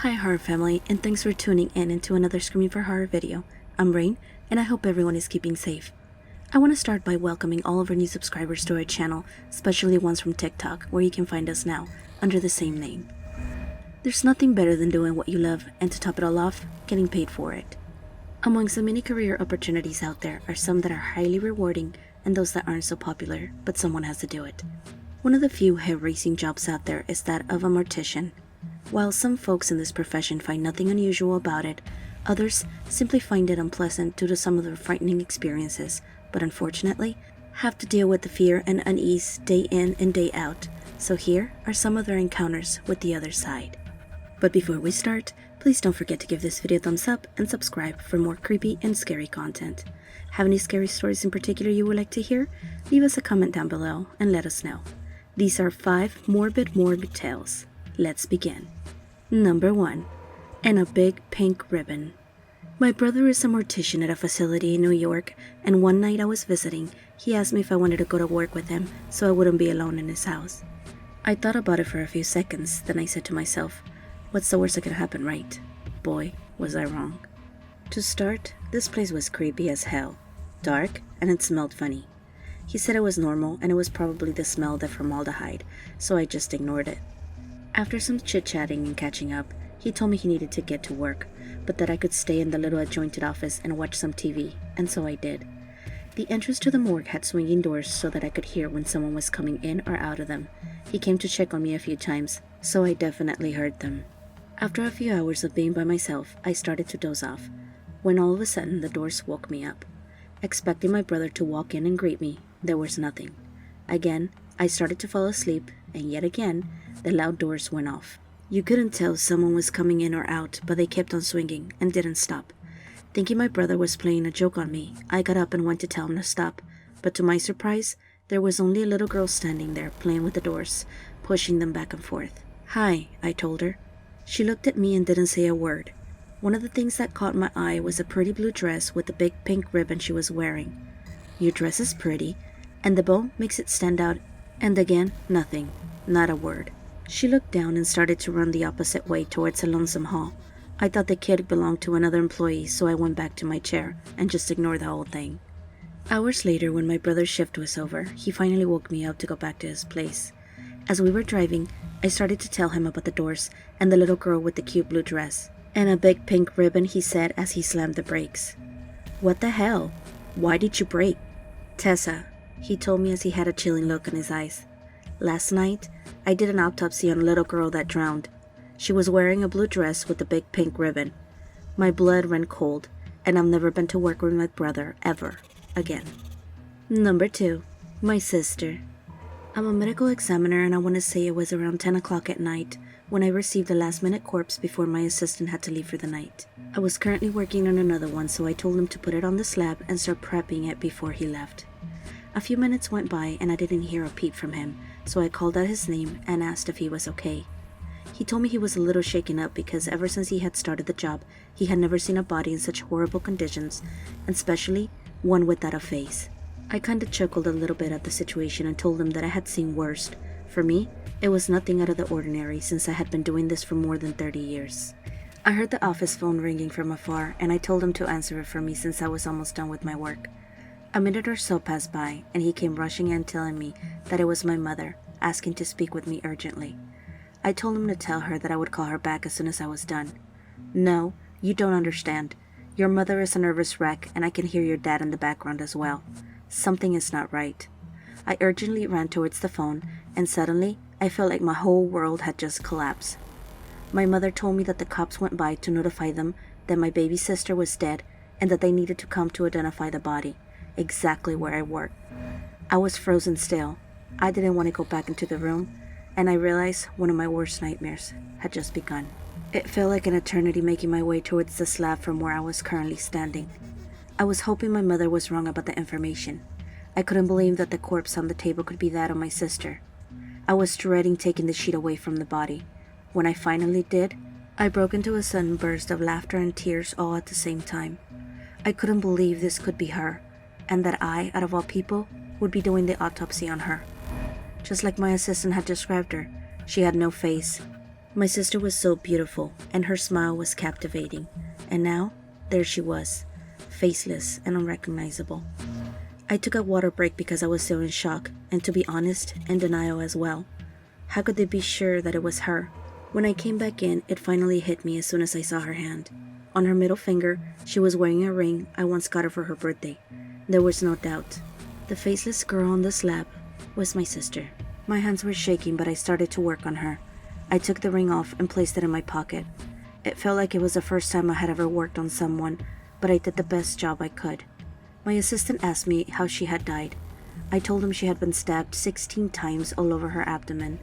Hi horror family, and thanks for tuning in into another Screaming for Horror video. I'm Rain, and I hope everyone is keeping safe. I want to start by welcoming all of our new subscribers to our channel, especially ones from TikTok, where you can find us now, under the same name. There's nothing better than doing what you love, and to top it all off, getting paid for it. Amongst the many career opportunities out there are some that are highly rewarding, and those that aren't so popular, but someone has to do it. One of the few hair-raising jobs out there is that of a mortician. While some folks in this profession find nothing unusual about it, others simply find it unpleasant due to some of their frightening experiences, but unfortunately, have to deal with the fear and unease day in and day out. So here are some of their encounters with the other side. But before we start, please don't forget to give this video a thumbs up and subscribe for more creepy and scary content. Have any scary stories in particular you would like to hear? Leave us a comment down below and let us know. These are 5 morbid Morgue tales. Let's begin. Number 1. And a big pink ribbon. My brother is a mortician at a facility in New York, and one night I was visiting, he asked me if I wanted to go to work with him so I wouldn't be alone in his house. I thought about it for a few seconds, then I said to myself, what's the worst that could happen, right? Boy, was I wrong. To start, this place was creepy as hell, dark, and it smelled funny. He said it was normal and it was probably the smell of the formaldehyde, so I just ignored it. After some chit-chatting and catching up, he told me he needed to get to work, but that I could stay in the little adjointed office and watch some TV, and so I did. The entrance to the morgue had swinging doors so that I could hear when someone was coming in or out of them. He came to check on me a few times, so I definitely heard them. After a few hours of being by myself, I started to doze off, when all of a sudden the doors woke me up. Expecting my brother to walk in and greet me, there was nothing. Again, I started to fall asleep, and yet again, the loud doors went off. You couldn't tell if someone was coming in or out, but they kept on swinging and didn't stop. Thinking my brother was playing a joke on me, I got up and went to tell him to stop, but to my surprise, there was only a little girl standing there playing with the doors, pushing them back and forth. "Hi," I told her. She looked at me and didn't say a word. One of the things that caught my eye was a pretty blue dress with a big pink ribbon she was wearing. "Your dress is pretty, and the bow makes it stand out," and again, nothing, not a word. She looked down and started to run the opposite way towards a lonesome hall. I thought the kid belonged to another employee, so I went back to my chair and just ignored the whole thing. Hours later, when my brother's shift was over, he finally woke me up to go back to his place. As we were driving, I started to tell him about the doors and the little girl with the cute blue dress. "And a big pink ribbon," he said as he slammed the brakes. "What the hell? Why did you brake?" "Tessa," he told me as he had a chilling look in his eyes. "Last night, I did an autopsy on a little girl that drowned. She was wearing a blue dress with a big pink ribbon. My blood ran cold, and I've never been to work with my brother ever again." Number 2. My sister. I'm a medical examiner, and I want to say it was around 10 o'clock at night when I received a last-minute corpse before my assistant had to leave for the night. I was currently working on another one, so I told him to put it on the slab and start prepping it before he left. A few minutes went by and I didn't hear a peep from him, so I called out his name and asked if he was okay. He told me he was a little shaken up because ever since he had started the job, he had never seen a body in such horrible conditions, and especially one without a face. I kinda chuckled a little bit at the situation and told him that I had seen worse. For me, it was nothing out of the ordinary since I had been doing this for more than 30 years. I heard the office phone ringing from afar, and I told him to answer it for me since I was almost done with my work. A minute or so passed by, and he came rushing in telling me that it was my mother, asking to speak with me urgently. I told him to tell her that I would call her back as soon as I was done. "No, you don't understand. Your mother is a nervous wreck, and I can hear your dad in the background as well. Something is not right." I urgently ran towards the phone, and suddenly, I felt like my whole world had just collapsed. My mother told me that the cops went by to notify them that my baby sister was dead and that they needed to come to identify the body, exactly where I worked. I was frozen still. I didn't want to go back into the room, and I realized one of my worst nightmares had just begun. It felt like an eternity making my way towards the slab from where I was currently standing. I was hoping my mother was wrong about the information. I couldn't believe that the corpse on the table could be that of my sister. I was dreading taking the sheet away from the body. When I finally did, I broke into a sudden burst of laughter and tears all at the same time. I couldn't believe this could be her, and that I, out of all people, would be doing the autopsy on her. Just like my assistant had described her, she had no face, My sister was so beautiful, and her smile was captivating. And now, there she was, faceless and unrecognizable. I took a water break because I was still in shock, and to be honest, in denial as well. How could they be sure that it was her? When I came back in, it finally hit me as soon as I saw her hand. On her middle finger, she was wearing a ring I once got her for her birthday. There was no doubt. The faceless girl on the slab was my sister. My hands were shaking, but I started to work on her. I took the ring off and placed it in my pocket. It felt like it was the first time I had ever worked on someone, but I did the best job I could. My assistant asked me how she had died. I told him she had been stabbed 16 times all over her abdomen.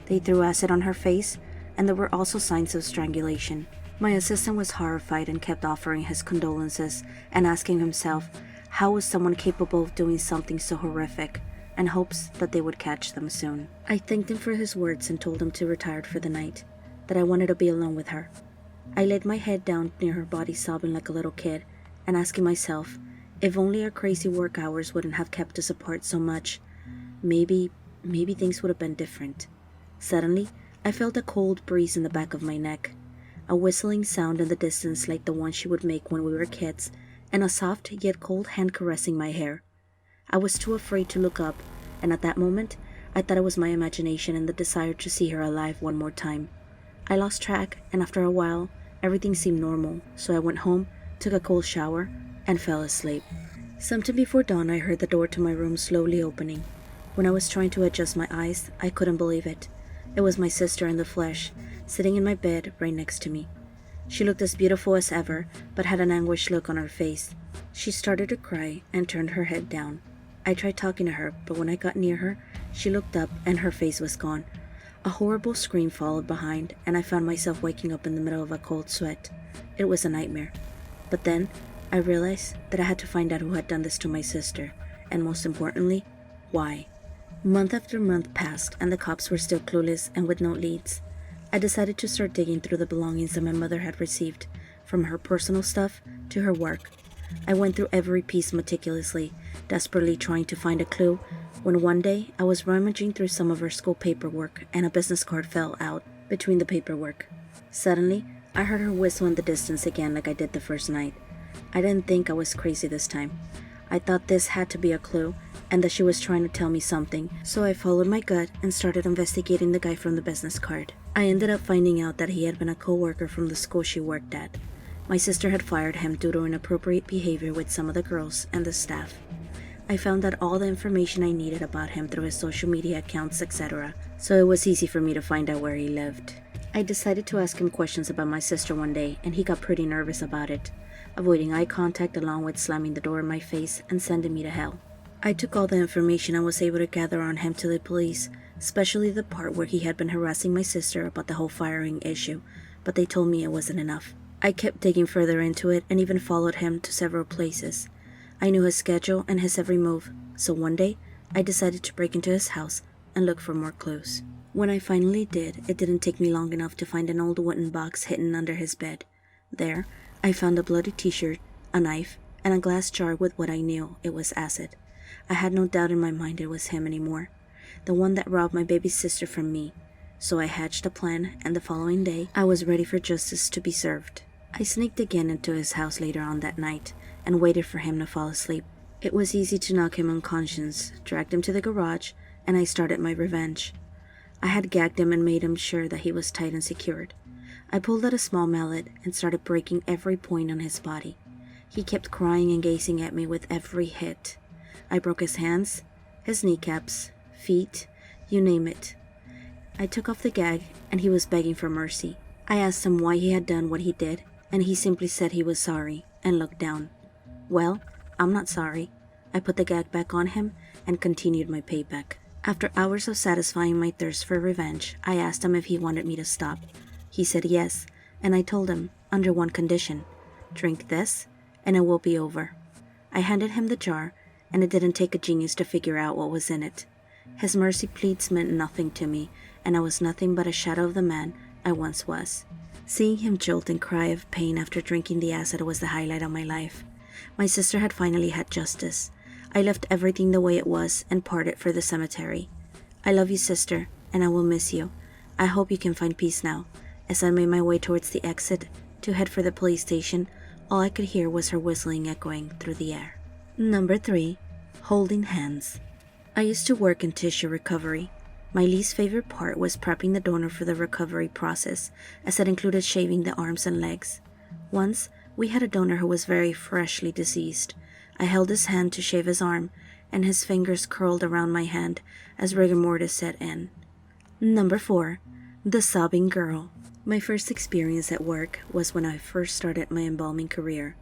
They threw acid on her face, and there were also signs of strangulation. My assistant was horrified and kept offering his condolences and asking himself, how was someone capable of doing something so horrific, and hopes that they would catch them soon. I thanked him for his words and told him to retire for the night, that I wanted to be alone with her. I laid my head down near her body, sobbing like a little kid, and asking myself, if only our crazy work hours wouldn't have kept us apart so much, maybe things would have been different. Suddenly, I felt a cold breeze in the back of my neck, a whistling sound in the distance like the one she would make when we were kids, and a soft yet cold hand caressing my hair. I was too afraid to look up, and at that moment, I thought it was my imagination and the desire to see her alive one more time. I lost track, and after a while, everything seemed normal, so I went home, took a cold shower, and fell asleep. Sometime before dawn, I heard the door to my room slowly opening. When I was trying to adjust my eyes, I couldn't believe it. It was my sister in the flesh, sitting in my bed right next to me. She looked as beautiful as ever, but had an anguished look on her face. She started to cry and turned her head down. I tried talking to her, but when I got near her, she looked up and her face was gone. A horrible scream followed behind, and I found myself waking up in the middle of a cold sweat. It was a nightmare. But then, I realized that I had to find out who had done this to my sister, and most importantly, why. Month after month passed, and the cops were still clueless and with no leads. I decided to start digging through the belongings that my mother had received, from her personal stuff to her work. I went through every piece meticulously, desperately trying to find a clue, when one day I was rummaging through some of her school paperwork and a business card fell out between the paperwork. Suddenly, I heard her whistle in the distance again like I did the first night. I didn't think I was crazy this time. I thought this had to be a clue, and that she was trying to tell me something, so I followed my gut and started investigating the guy from the business card. I ended up finding out that he had been a co-worker from the school she worked at. My sister had fired him due to inappropriate behavior with some of the girls and the staff. I found out all the information I needed about him through his social media accounts, etc., so it was easy for me to find out where he lived. I decided to ask him questions about my sister one day, and he got pretty nervous about it, avoiding eye contact along with slamming the door in my face and sending me to hell. I took all the information I was able to gather on him to the police, especially the part where he had been harassing my sister about the whole firing issue, but they told me it wasn't enough. I kept digging further into it and even followed him to several places. I knew his schedule and his every move, so one day, I decided to break into his house and look for more clues. When I finally did, it didn't take me long enough to find an old wooden box hidden under his bed. There, I found a bloody t-shirt, a knife, and a glass jar with what I knew it was acid. I had no doubt in my mind it was him anymore, the one that robbed my baby sister from me. So I hatched a plan, and the following day, I was ready for justice to be served. I sneaked again into his house later on that night, and waited for him to fall asleep. It was easy to knock him unconscious, dragged him to the garage, and I started my revenge. I had gagged him and made him sure that he was tight and secured. I pulled out a small mallet and started breaking every point on his body. He kept crying and gazing at me with every hit. I broke his hands, his kneecaps, feet, you name it. I took off the gag, and he was begging for mercy. I asked him why he had done what he did, and he simply said he was sorry, and looked down. Well, I'm not sorry. I put the gag back on him, and continued my payback. After hours of satisfying my thirst for revenge, I asked him if he wanted me to stop. He said yes, and I told him, under one condition. Drink this, and it will be over. I handed him the jar, and it didn't take a genius to figure out what was in it. His mercy pleads meant nothing to me, and I was nothing but a shadow of the man I once was. Seeing him jolt and cry of pain after drinking the acid was the highlight of my life. My sister had finally had justice. I left everything the way it was and parted for the cemetery. I love you, sister, and I will miss you. I hope you can find peace now. As I made my way towards the exit to head for the police station, all I could hear was her whistling echoing through the air. Number 3. Holding hands. I used to work in tissue recovery. My least favorite part was prepping the donor for the recovery process, as it included shaving the arms and legs. Once, we had a donor who was very freshly deceased. I held his hand to shave his arm, and his fingers curled around my hand as rigor mortis set in. Number 4. The Sobbing Girl. My first experience at work was when I first started my embalming career.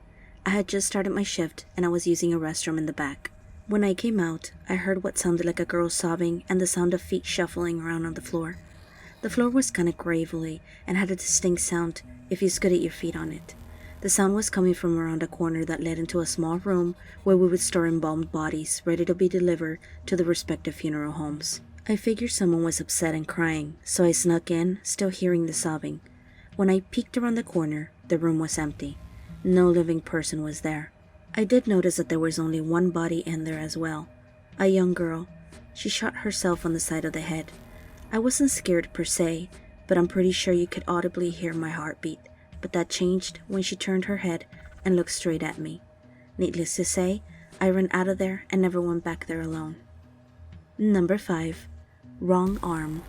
I had just started my shift and I was using a restroom in the back. When I came out, I heard what sounded like a girl sobbing and the sound of feet shuffling around on the floor. The floor was kind of gravelly and had a distinct sound if you scoot your feet on it. The sound was coming from around a corner that led into a small room where we would store embalmed bodies ready to be delivered to the respective funeral homes. I figured someone was upset and crying, so I snuck in, still hearing the sobbing. When I peeked around the corner, the room was empty. No living person was there. I did notice that there was only one body in there as well. A young girl. She shot herself on the side of the head. I wasn't scared per se, but I'm pretty sure you could audibly hear my heartbeat. But that changed when she turned her head and looked straight at me. Needless to say, I ran out of there and never went back there alone. Number 5. Wrong arm.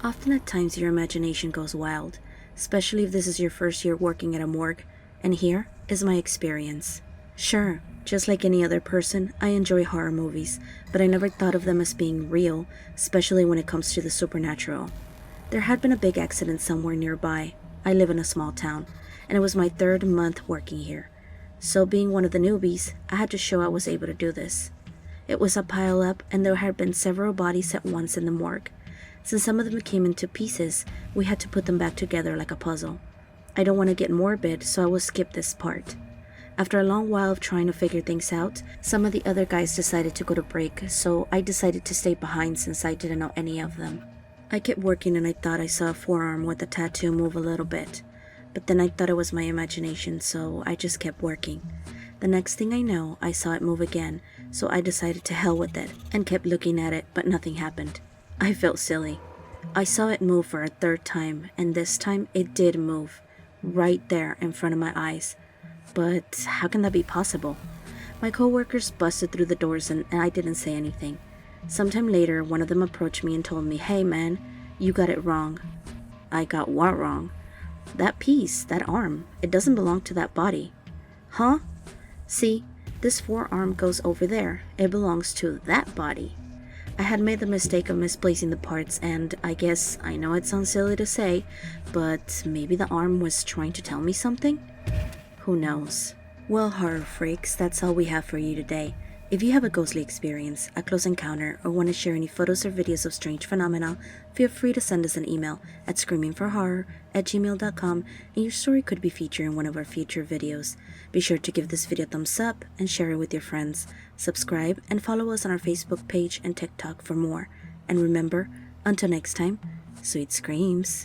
Often at times your imagination goes wild, especially if this is your first year working at a morgue, and here is my experience. Sure, just like any other person, I enjoy horror movies, but I never thought of them as being real, especially when it comes to the supernatural. There had been a big accident somewhere nearby. I live in a small town, and it was my 3rd month working here. So being one of the newbies, I had to show I was able to do this. It was a pile-up, and there had been several bodies at once in the morgue. Since some of them came into pieces, we had to put them back together like a puzzle. I don't want to get morbid, so I will skip this part. After a long while of trying to figure things out, some of the other guys decided to go to break, so I decided to stay behind since I didn't know any of them. I kept working and I thought I saw a forearm with a tattoo move a little bit, but then I thought it was my imagination, so I just kept working. The next thing I know, I saw it move again, so I decided to hell with it and kept looking at it, but nothing happened. I felt silly. I saw it move for a 3rd time, and this time it did move, right there in front of my eyes. But how can that be possible? My coworkers busted through the doors and I didn't say anything. Sometime later, one of them approached me and told me, "Hey man, you got it wrong." I got what wrong? That piece, that arm, it doesn't belong to that body. Huh? See, this forearm goes over there. It belongs to that body. I had made the mistake of misplacing the parts, and I guess, I know it sounds silly to say, but maybe the arm was trying to tell me something? Who knows? Well, horror freaks, that's all we have for you today. If you have a ghostly experience, a close encounter, or want to share any photos or videos of strange phenomena, feel free to send us an email at screamingforhorror@gmail.com, and your story could be featured in one of our future videos. Be sure to give this video a thumbs up and share it with your friends. Subscribe and follow us on our Facebook page and TikTok for more. And remember, until next time, sweet screams.